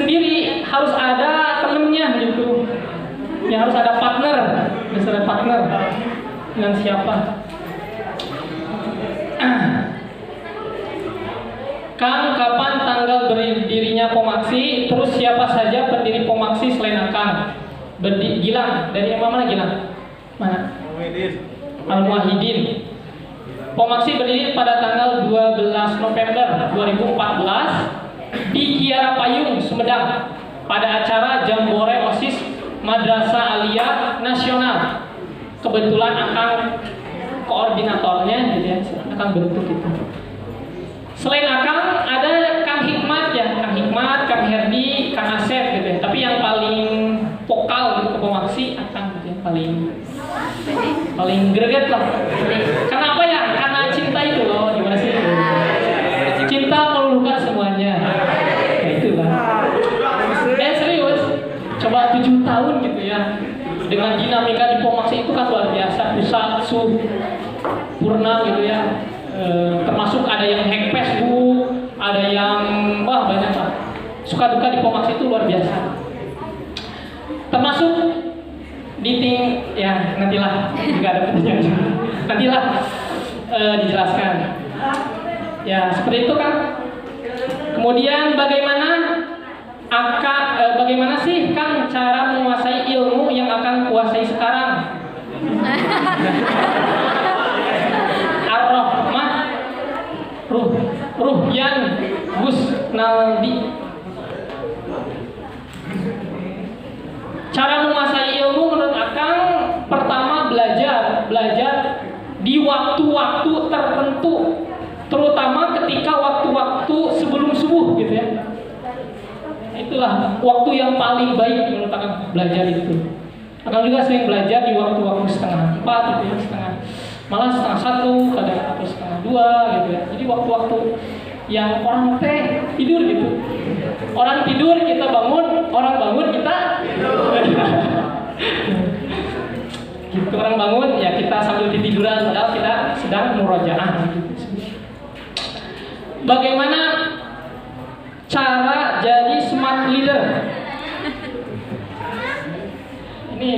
sendiri, harus ada temennya gitu. Ya harus ada partner, dengan siapa? Kang, kapan tanggal berdirinya Pomaksi? Terus siapa saja pendiri Pomaksi selain Akang? Gilang, dari yang mana Gilang? Mana? Al-Muwahhidin. Pomaksi berdiri pada tanggal 12 November 2014 di Kiara Payung, Sumedang, pada acara Jambore OSIS Madrasah Aliyah Nasional. Kebetulan Akang koordinatornya, jadi Akang bentuk itu. Selain Akang ada Kang Hikmat ya, Kang Herdi, Kang Asep gitu ya. Tapi yang paling vokal gitu ke Pomaksi Akang gitu ya, paling greget lah. Kenapa ya? Karena cinta itu loh, gimana sih? Cinta meluluhkan semuanya. Ya itulah. Serius. Coba 7 tahun gitu ya. Dengan dinamika di Pomaksi itu kan luar biasa. Pusat, sub, purna gitu ya. Termasuk ada yang hack Facebook, ada yang banyak lah. Suka duka di Pomaksi itu luar biasa. Termasuk ya nantilah jika ada pertanyaan, nantilah dijelaskan. Ya seperti itu kan. Kemudian bagaimana sih Kang cara menguasai ilmu yang akan kuasai sekarang? Ar-Rahmah Ruhyan Gusnaldi. Cara menguasai ilmu menurut Akang, pertama belajar di waktu-waktu tertentu, terutama ketika waktu-waktu sebelum subuh gitu ya. Itulah waktu yang paling baik menurut Akang belajar itu. Akang juga sering belajar di waktu-waktu 3:30 gitu ya, malah 1:30 kadang atau 1:30 gitu ya. Jadi waktu-waktu yang orang tidur gitu. Orang tidur kita bangun, orang bangun kita gitu. Orang bangun ya kita sambil tiduran padahal kita sedang murojaah gitu. Bagaimana cara jadi smart leader? Ini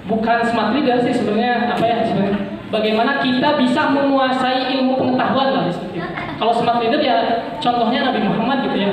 bukan smart leader sih sebenarnya, sebenarnya bagaimana kita bisa menguasai ilmu pengetahuan lah seperti itu. Kalau smart leader ya contohnya Nabi Muhammad gitu ya.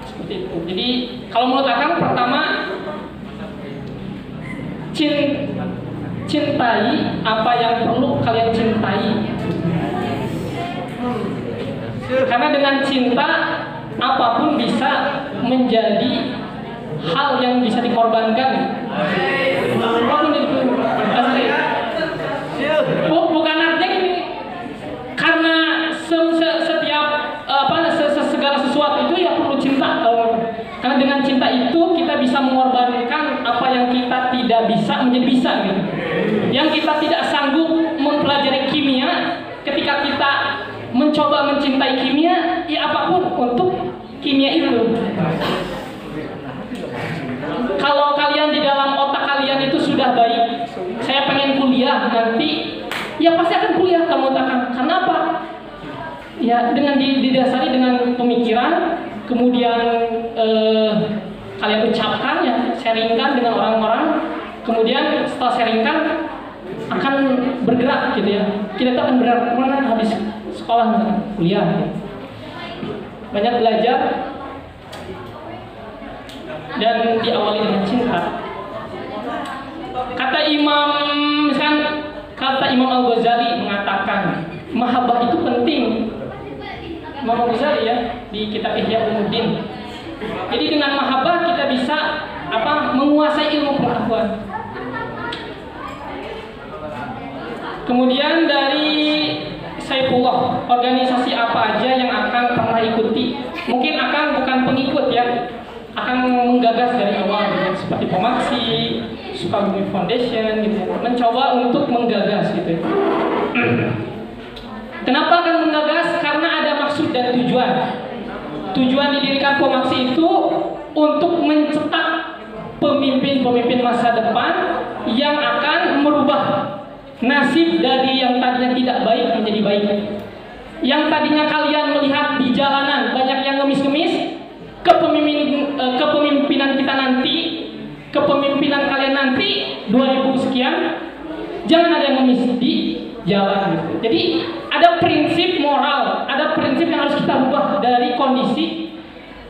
Seperti itu. Jadi kalau menurut Akang, pertama cintai apa yang perlu kalian cintai. Karena dengan cinta apapun bisa menjadi hal yang bisa dikorbankan. Bukan artinya gini, karena setiap segala sesuatu itu ya perlu cinta. Karena dengan cinta itu kita bisa mengorbankan apa yang kita tidak bisa menjadi bisa gitu. Yang kita tidak sanggup mempelajari kimia, ketika kita mencoba mencintai kimia, ya apapun untuk kimia itu. Kalau kalian di dalam otak kalian itu sudah baik, saya pengen kuliah nanti, ya pasti akan kuliah kamu akan. Kenapa? Ya dengan didasari dengan pemikiran, kemudian kalian ucapkan ya, sharingkan dengan orang-orang, kemudian setelah sharingkan akan bergerak gitu ya. Kita akan bergerak kemana habis sekolah misalnya, kuliah gitu. Banyak belajar dan diawali dengan cinta. Kata Imam Al-Ghazali mengatakan mahabbah itu penting. Imam Al-Ghazali ya di kitab Ihya Ulumuddin. Jadi dengan mahabbah kita bisa menguasai ilmu pengetahuan. Kemudian dari Saifullah, organisasi apa aja yang akan pernah ikuti? Mungkin akan bukan pengikut ya, akan menggagas dari awal gitu, seperti Pomaksi, Sukabumi Foundation gitu, mencoba untuk menggagas gitu. Kenapa akan menggagas? Karena ada maksud dan tujuan. Tujuan didirikan Pomaksi itu untuk mencetak pemimpin-pemimpin masa depan yang akan merubah nasib dari yang tadinya tidak baik menjadi baik. Yang tadinya kalian melihat di jalanan banyak yang ngemis-ngemis, 2000 sekian, jangan ada yang ngemis di jalan gitu. Jadi ada prinsip moral, ada prinsip yang harus kita ubah dari kondisi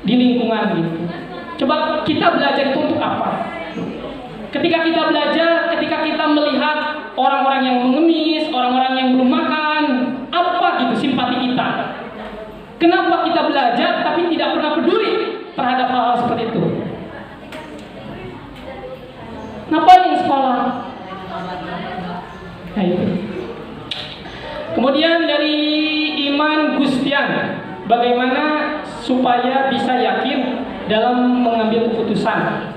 di lingkungan gitu. Coba kita belajar itu untuk apa? Ketika kita belajar, ketika kita melihat orang-orang yang mengemis, orang-orang yang belum makan, apa gitu simpati kita? Kenapa kita belajar tapi tidak pernah peduli terhadap hal-hal seperti itu? Ngapain sekolah? Nah itu. Kemudian dari Iman Gustian, bagaimana supaya bisa yakin dalam mengambil keputusan?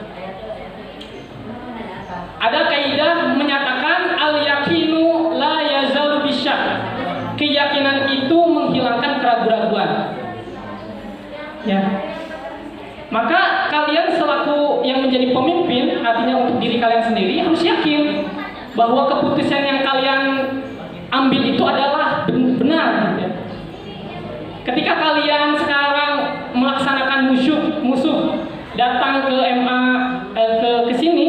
Ada kaidah menyatakan al-yakinu la yazalu bisyak. Keyakinan itu menghilangkan keraguan-keraguan. Ya. Maka kalian selaku yang menjadi pemimpin, artinya untuk diri kalian sendiri harus yakin bahwa keputusan yang kalian ambil itu adalah benar gitu ya. Ketika kalian sekarang melaksanakan musuh datang ke MA ke sini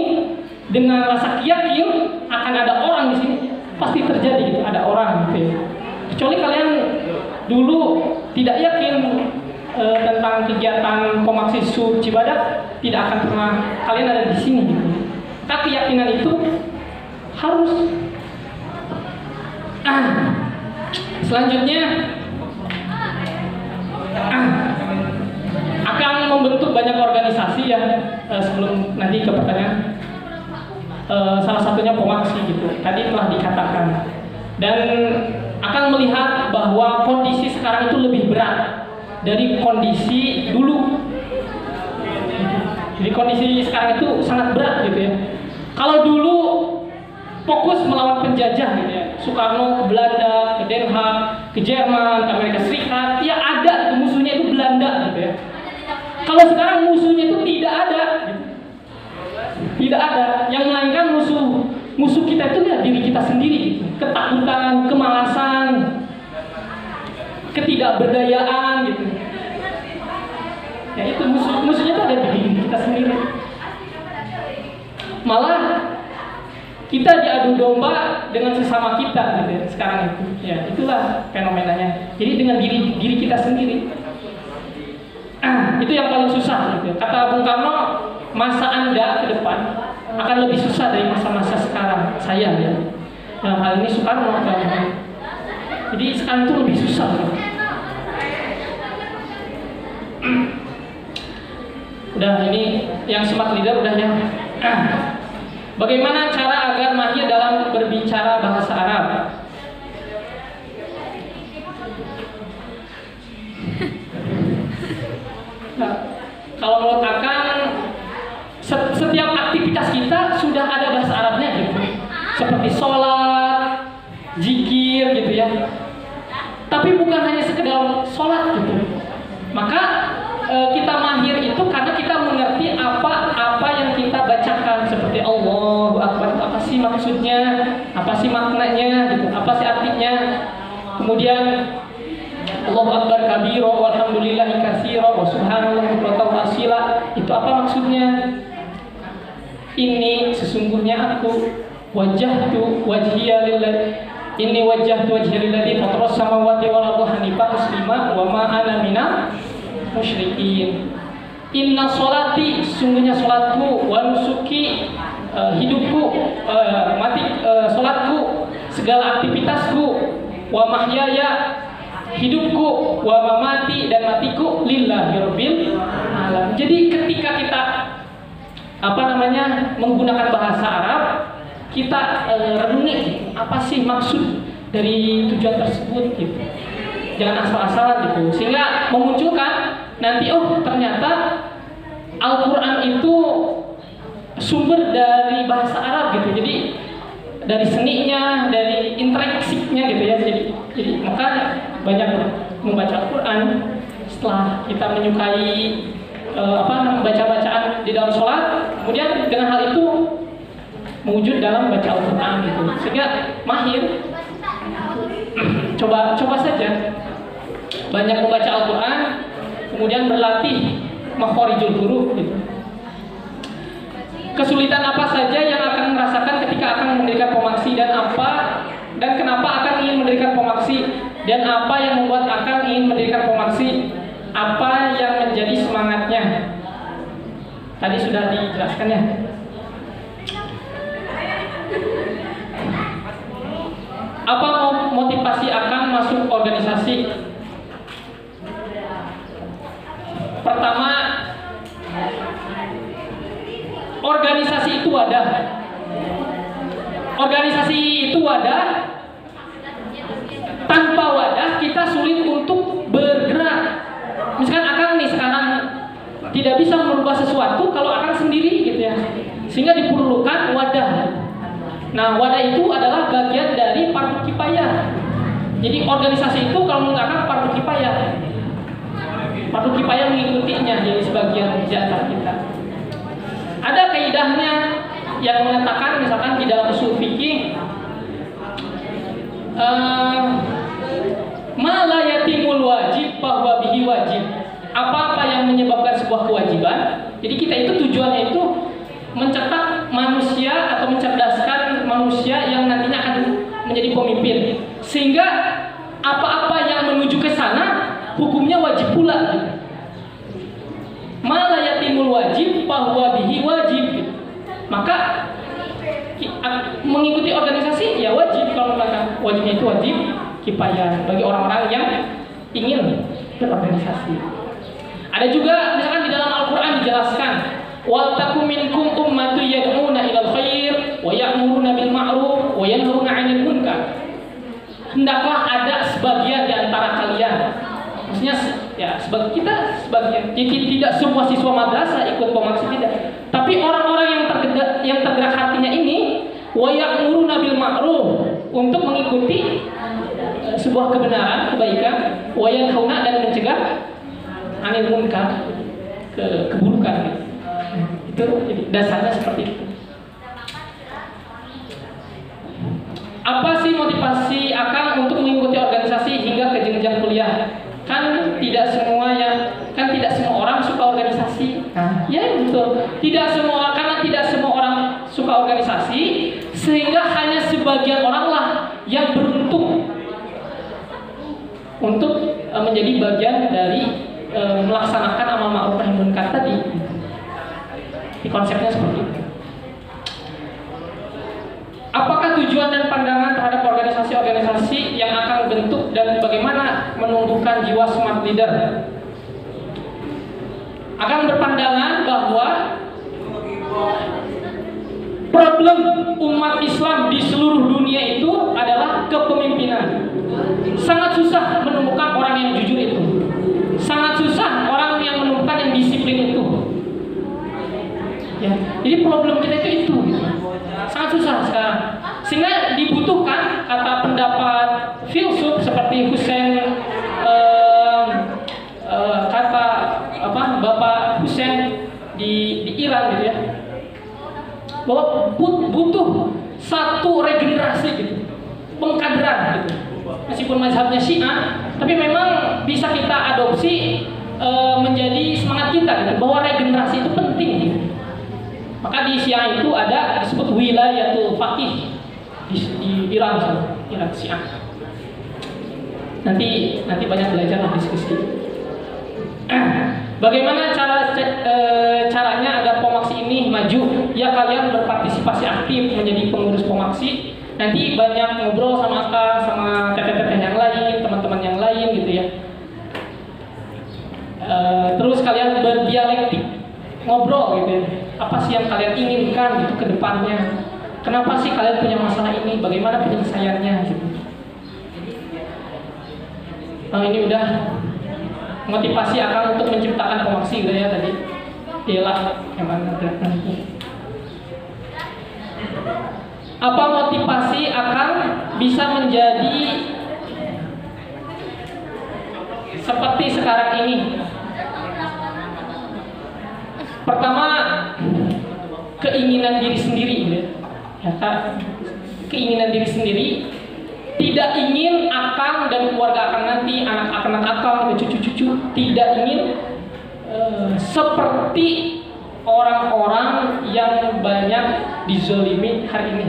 dengan rasa yakin akan ada orang di sini, pasti terjadi gitu, ada orang gitu ya. Kecuali kalian dulu tidak yakin tentang kegiatan Komaksisu Cibadak, tidak akan pernah kalian ada di sini gitu. Tapi keyakinan itu harus. Selanjutnya akan membentuk banyak organisasi ya, sebelum nanti ke pertanyaan. Salah satunya Komaksi gitu. Tadi telah dikatakan. Dan akan melihat bahwa kondisi sekarang itu lebih berat dari kondisi dulu. Jadi kondisi sekarang itu sangat berat gitu ya. Kalau dulu fokus melawan penjajah gitu ya, Soekarno ke Belanda, ke Den Haag, ke Jerman, ke Amerika Serikat, ya ada musuhnya itu Belanda gitu ya. Kalau sekarang musuhnya itu tidak ada gitu. Tidak ada, yang melainkan musuh kita itu ya diri kita sendiri, ketakutan, kemalasan, ketidakberdayaan gitu. Ya itu musuhnya itu ada di diri kita sendiri. Malah kita diadu domba dengan sesama kita gitu ya, sekarang itu. Ya itulah fenomenanya. Jadi dengan diri kita sendiri. Itu yang paling susah gitu. Kata Bung Karno, masa Anda ke depan akan lebih susah dari masa-masa sekarang saya ya. Dalam hal ini Soekarno kan. Jadi sekarang itu lebih susah gitu. Udah ini yang smart leader udah ya. Bagaimana cara agar mahir dalam berbicara bahasa Arab? Nah, kalau menurut Akan, setiap aktivitas kita sudah ada bahasa Arabnya gitu. Seperti sholat, zikir gitu ya. Tapi bukan hanya sekedar sholat gitu. Maka kita mahir itu karena kita mengerti apa yang kita bacakan, seperti Allahu Akbar, apa sih maksudnya, apa sih maknanya gitu, apa sih artinya. Kemudian Allahu Akbar kabiro walhamdulillahi katsira wa subhanallahi bukratan wa asila, itu apa maksudnya? Ini sesungguhnya aku wajjahtu wajhiya lillahi, ini wajjahtu wajhiya lillahi fataras samawati wal ardi hanifan muslima wa ma ana minal musyrikin. Inna sholati, sungguhnya sholatku, wa nusuki, hidupku, sholatku, segala aktivitasku, wa mahyaya, hidupku, wa mamati, dan matiku, lillahi rabbil alamin. Jadi ketika kita menggunakan bahasa Arab, kita renungi apa sih maksud dari tujuan tersebut gitu. Jangan asal-asalan gitu, sehingga memunculkan nanti ternyata Al-Quran itu sumber dari bahasa Arab gitu. Jadi dari seninya, dari interaksinya gitu ya. Jadi maka banyak membaca Al-Quran. Setelah kita menyukai membaca bacaan di dalam sholat, kemudian dengan hal itu mewujud dalam baca Al-Quran gitu. Sehingga mahir. Coba saja banyak membaca Al-Quran, kemudian berlatih makhorijul huruf gitu. kesulitan apa saja yang akan merasakan ketika akan mendirikan Pomaksi, dan kenapa akan ingin mendirikan Pomaksi, dan apa yang membuat akan ingin mendirikan Pomaksi, apa yang menjadi semangatnya. Tadi sudah dijelaskan ya. Apa motivasi akan masuk organisasi? Pertama, organisasi itu wadah. Organisasi itu wadah. Tanpa wadah kita sulit untuk bergerak. Misalkan Akang nih sekarang tidak bisa merubah sesuatu kalau Akang sendiri gitu ya. Sehingga diperlukan wadah. Nah, wadah itu adalah bagian dari fardu kifayah. Jadi organisasi itu kalau menurut Akang fardu kifayah. Fardu kifayah mengikutinya jadi sebagian jatah kita. Ada kaidahnya yang mengatakan misalkan di dalam usul fikih ma la yatimul wajib bahwa bihi wajib. Apa-apa yang menyebabkan sebuah kewajiban, jadi kita itu tujuannya itu mencetak manusia atau mencerdaskan manusia yang nantinya akan menjadi pemimpin. Sehingga apa-apa yang menuju ke sana hukumnya wajib pula. Ma la yatimul wajib bahwa bihi wajib. Maka mengikuti organisasi ya wajib, kalau mereka wajibnya itu wajib kifayah bagi orang-orang yang ingin berorganisasi. Ada juga misalkan di dalam Al-Qur'an dijelaskan wal takum minkum ummatun yad'una ilal khair wa ya'muruna bil ma'ruf wa yanhauna 'anil munkar. Hendaklah ada sebagian di antara kalian. Maksudnya ya sebagian, jadi tidak semua siswa madrasah ikut Pomaksi, tidak. Tapi orang-orang yang tergerak hatinya ini wa ya'muruna bil ma'ruf, untuk mengikuti sebuah kebenaran, kebaikan, wa yanhauna, dan mencegah anil munkar, keburukan. Itu dasarnya seperti itu. Apa sih motivasi Akang untuk mengikuti organisasi hingga ke jenjang kuliah? Kan tidak semua orang suka organisasi. Ya betul. Karena tidak semua orang suka organisasi, sehingga hanya sebagian orang lah yang beruntung untuk menjadi bagian dari melaksanakan amal ma'ruf nahi munkar tadi. Di konsepnya seperti itu. Apakah tujuan dan pandangan terhadap organisasi-organisasi yang akan bentuk, dan bagaimana menumbuhkan jiwa smart leader? Akan berpandangan bahwa problem umat Islam di seluruh dunia itu adalah kepemimpinan. Sangat susah menemukan orang yang jujur itu. Sangat susah orang yang menemukan yang disiplin itu. Ya, jadi problem kita itu sangat susah sekarang. Sehingga dibutuhkan kata pendapat filsuf seperti Bapak Hussein di Iran gitu ya, bahwa butuh satu regenerasi gitu, pengkaderan gitu. Meskipun mazhabnya Syiah, tapi memang bisa kita adopsi menjadi semangat kita gitu, bahwa regenerasi itu penting gitu. Maka di Syiah itu ada disebut wilayatul faqih di Iran Syiah. Nanti banyak belajar lah diskusi. Bagaimana caranya agar Pomaksi ini maju? Ya kalian berpartisipasi aktif menjadi pengurus Pomaksi. Nanti banyak ngobrol sama Akang, sama teteh-teteh yang lain, teman-teman yang lain gitu ya. Terus kalian berdialektik, ngobrol gitu ya. Apa sih yang kalian inginkan gitu ke depannya? Kenapa sih kalian punya masalah ini? Bagaimana penyelesaiannya gitu. Nah, ini udah motivasi Akang untuk menciptakan Pomaksi gitu ya tadi. Ialah yang mana nanti. Apa motivasi Akang bisa menjadi seperti sekarang ini? Pertama, keinginan diri sendiri ya kan? Keinginan diri sendiri, tidak ingin Akang dan keluarga Akang nanti, anak-anak Akang dan cucu-cucu tidak ingin seperti orang-orang yang banyak dizolimi hari ini,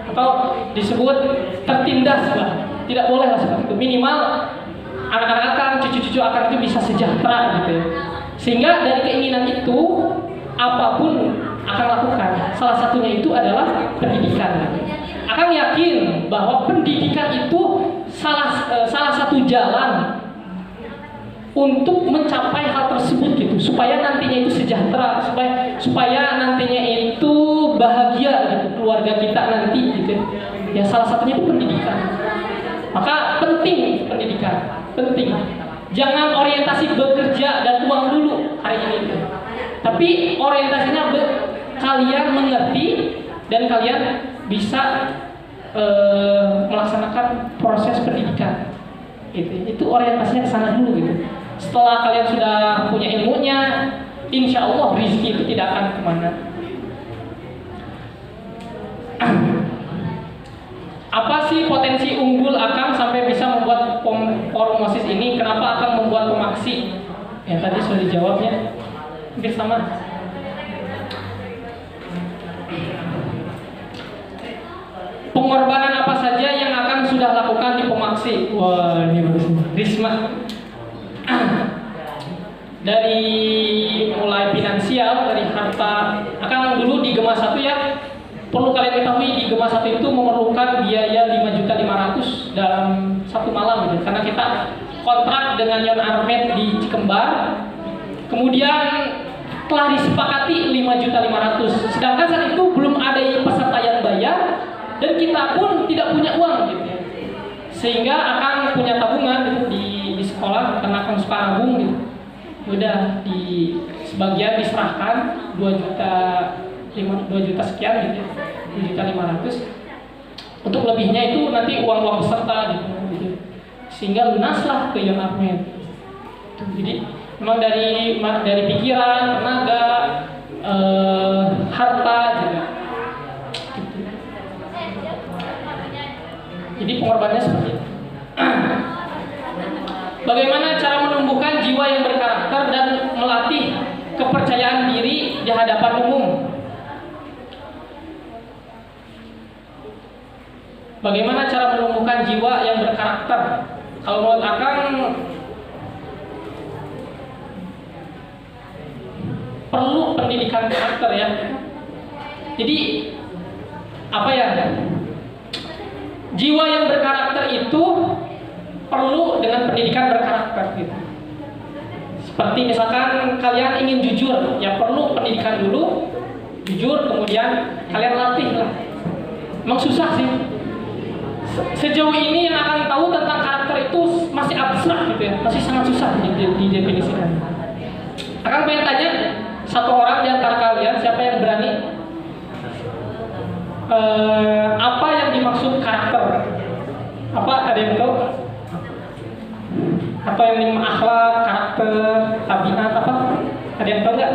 atau disebut tertindas lah, tidak boleh lah seperti itu. Minimal anak-anak akan, cucu-cucu akan itu bisa sejahtera gitu ya. Sehingga dari keinginan itu apapun akan lakukan. Salah satunya itu adalah pendidikan. Akan yakin bahwa pendidikan itu salah satu jalan untuk mencapai hal tersebut gitu, supaya nantinya itu sejahtera, supaya nantinya itu bahagia gitu, keluarga kita nanti gitu. Ya salah satunya itu pendidikan. Maka penting pendidikan, penting. Jangan orientasi bekerja dan uang dulu hari ini gitu. Tapi orientasinya kalian mengerti dan kalian bisa melaksanakan proses pendidikan. Itu orientasinya ke sana dulu gitu. Setelah kalian sudah punya ilmunya, insya Allah rezeki itu tidak akan kemana. Apa sih potensi unggul Akang sampai bisa membuat forum OSIS ini? Kenapa Akang membuat pemaksi? Ya tadi sudah dijawabnya, hampir sama. Pengorbanan apa saja yang Akang sudah lakukan di pemaksi? Wah, ini bagus. Risma. Dari mulai finansial, dari harta. Akang dulu di Gema 1 ya. Perlu kalian ketahui di Gema 1 itu memerlukan biaya 5.500.000 dalam satu malam gitu. Karena kita kontrak dengan Yon Armet di Cikembar. Kemudian telah disepakati 5.500.000. Sedangkan saat itu belum ada peserta yang bayar dan kita pun tidak punya uang gitu. Sehingga Akang punya tabungan gitu, di sekolah karena Akang suka nabung gitu. Udah di sebagian diserahkan 2 juta sekian gitu, 2.500.000. Untuk lebihnya itu nanti uang peserta gitu. Sehingga lunaslah ke Yon Ahmed. Jadi memang dari pikiran, tenaga, harta juga. Gitu. Jadi pengorbanannya seperti itu. Bagaimana cara menumbuhkan jiwa yang berkarakter dan melatih kepercayaan diri di hadapan umum? Bagaimana cara menumbuhkan jiwa yang berkarakter? Kalau menurut Akang, perlu pendidikan karakter ya. Jadi apa ya? Jiwa yang berkarakter itu perlu dengan pendidikan berkarakter gitu. Seperti misalkan kalian ingin jujur, ya perlu pendidikan dulu, jujur, kemudian kalian latih lah. Emang susah sih. Sejauh ini yang akan tahu tentang karakter itu masih abstrak gitu ya, masih sangat susah didefinisikan. Akan pengen tanya satu orang di antara kalian, siapa yang berani? Apa yang dimaksud karakter? Apa, ada yang tahu? Atau yang lima akhlak, karakter, tabiat apa? Ada yang tahu nggak?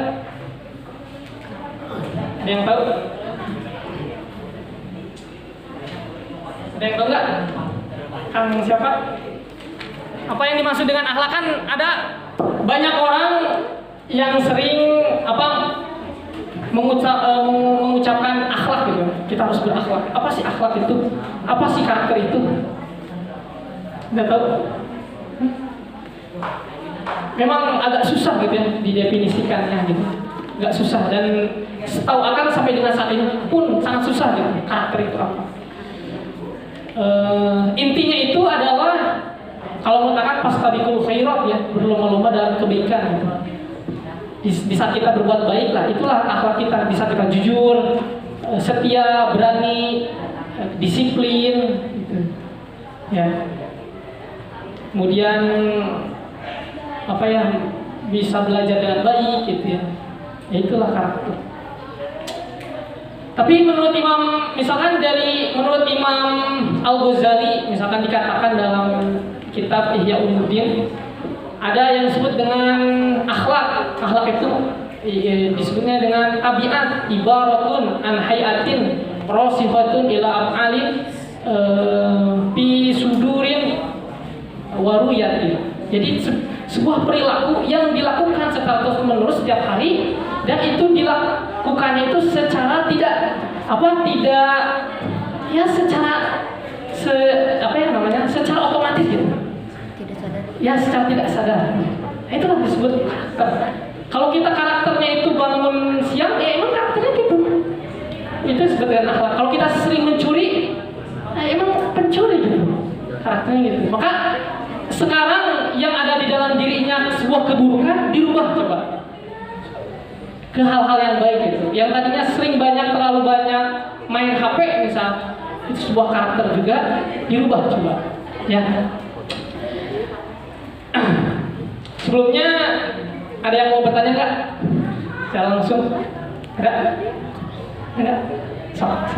Ada yang tahu? Ada yang tahu nggak? Kang siapa? Apa yang dimaksud dengan akhlak? Kan ada banyak orang yang sering mengucapkan akhlak gitu. Kita harus berakhlak. Apa sih akhlak itu? Apa sih karakter itu? Nggak tahu? Memang agak susah gitu ya didefinisikannya gitu, agak susah, dan setahu Akang sampai dengan saat ini pun sangat susah gitu karakter itu apa. Intinya itu adalah kalau menurut Akang fastabiqul khairat ya, berlomba-lomba dalam kebaikan gitu. Di saat kita berbuat baik lah, itulah akhlak kita. Di saat kita jujur, setia, berani, disiplin gitu. Ya. Kemudian bisa belajar dengan baik gitu ya. Ya itulah karakter. Tapi menurut menurut Imam Al-Ghazali, misalkan dikatakan dalam kitab Ihya Ulumuddin, ada yang disebut dengan akhlak. Akhlak itu disebutnya dengan tabiat, ibaratun an hayatin rasifatun ila af'alin fi sudurin waruyatin. Jadi sebuah perilaku yang dilakukan secara terus menerus setiap hari, dan itu dilakukannya itu secara tidak ya secara otomatis gitu. Tidak sadar. Ya secara tidak sadar. Nah, itulah disebut karakter. Kalau kita karakternya itu bangun siang, ya emang karakternya gitu. Itu disebut dengan akhlak. Kalau kita sering mencuri, nah emang pencuri gitu. Karakternya gitu. Maka sekarang yang ada di dalam dirinya sebuah keburukan dirubah coba ke hal-hal yang baik gitu. Yang tadinya terlalu banyak main HP misal, itu sebuah karakter juga dirubah coba. Ya. Sebelumnya ada yang mau bertanya nggak? Saya langsung. Ada? Salah.